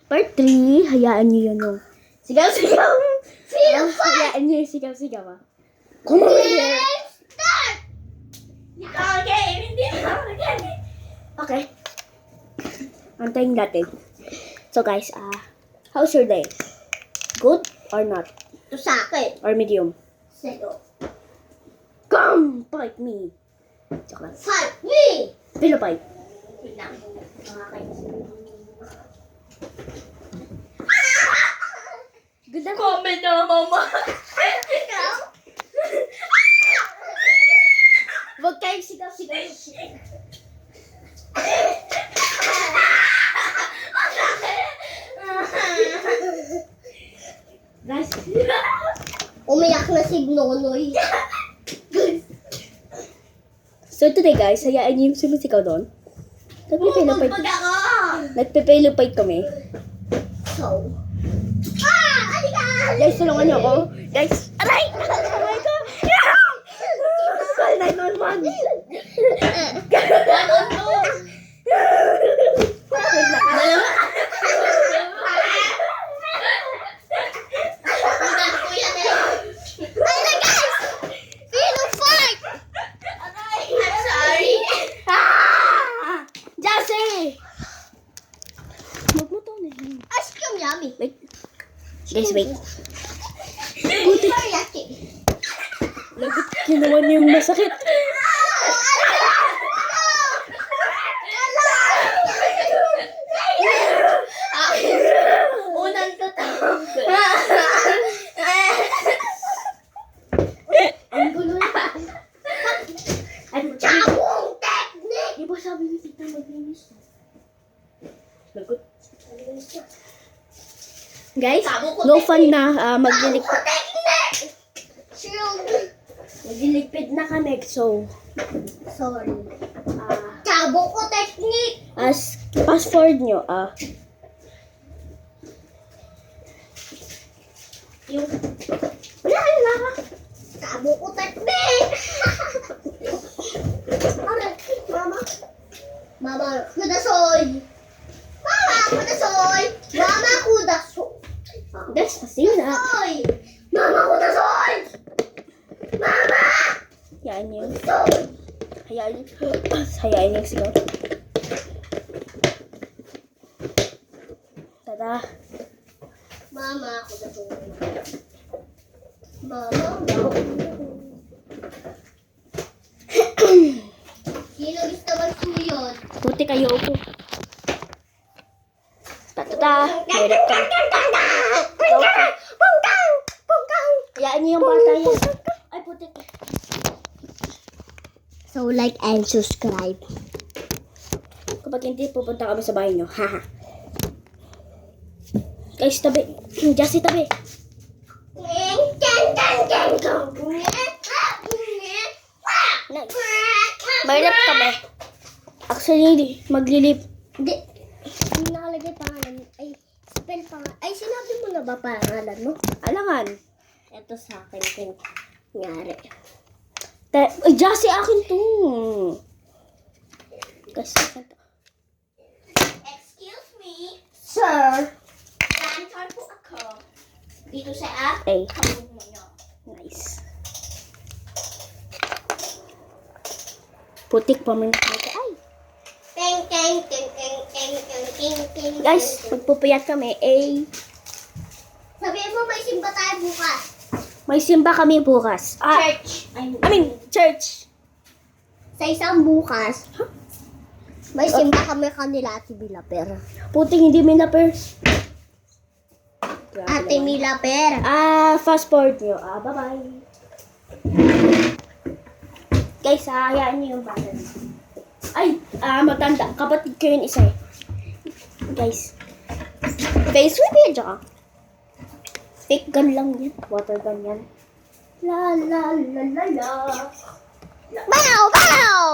Part 3, hayaan niyo yun, no? Sigaw-sigaw! Hayaan niyo yung sigaw-sigaw, ah. Come on here! Start! Okay, hindi na. Okay. Antayin natin. So, guys, how's your day? Good or not? Ito sa akin. Or medium? Sa'yo. Come! Fight me! Joke lang. Fight me! Pillow fight. Wait lang. Good luck. Comment na, mama. Ikaw? Huwag kayong sigaw-sigaw. Guys, Umiyak na si Nonoy. so today guys, hayaan niyo yung sumisigaw doon. Nagpe-pillow fight. Ako! Nagpe-pillow fight kami. So. Alika! Guys, tulungan niyo ako. Guys, aray! Aray ko! Call 911. Huwag mo to na yun. Ice cream yummy. Wait. Guys, wait. Buti. Teriyaki. Lagot, ginawa niyo yung masakit. Unang totoo. Ang gulo na. Ano? Chabong technique. Di ba sabi ni Tita maglinis? Lagot. Guys, no fun na magliligpit. Technique. Shield. Magliligpit na kami. So, Sorry. Chabong ko technique. fast forward nyo, yung, wala kayo laka. Chabong ko technique. Aray, mama. Mama, kudasoy. Mama, kudasoy. Mama, kudasoy. Guys, kasi na. Kudasoy. Mama, kudasoy. Mama. Hayaan nyo. Kudasoy. Hayaan nyo. Hayaan nyo sigaw. Tada. Mama, kudasoy. Mama, sino gusto magsuyod? Buti kayo po. Tada. Meron ka. Hayaan nyo yung bata yan. Ay, puti. So, like and subscribe. Kapag hindi, pupunta kami sa bahay nyo. Haha. Guys, tabi. Jassy, tabi. Nice. May rep kami. Actually, maglilip. Hindi. Hindi nakalagay pangalan. Ay, spell pangalan. Ay, sinabi mo na ba pangalan mo? Alangan. Ito sa akin kung nangyari. Ay, Jassy, akin to. Guys, akin to. Excuse me, sir. Lantar po ako. Dito sa app. Ay, Kamong mo nyo. nice. Putik pa man. Ay. Ting, ting, ting, ting, ting, ting, ting, ting. Guys, magpupuyat kami. Sabihin mo may simba tayo bukas. May simba kami bukas. Church. Church. Sa isang bukas, may simba kami kanila Ate Milaper. Puting hindi may na-per. Ate Milaper. Fast forward nyo. Bye-bye. Guys, hayaan nyo yung bata. Ay, matanda. Kapatid ko yun isa eh. Guys. Face reveal, fake gun lang yan. Water gun yan. La la la la la. Bow! Bow!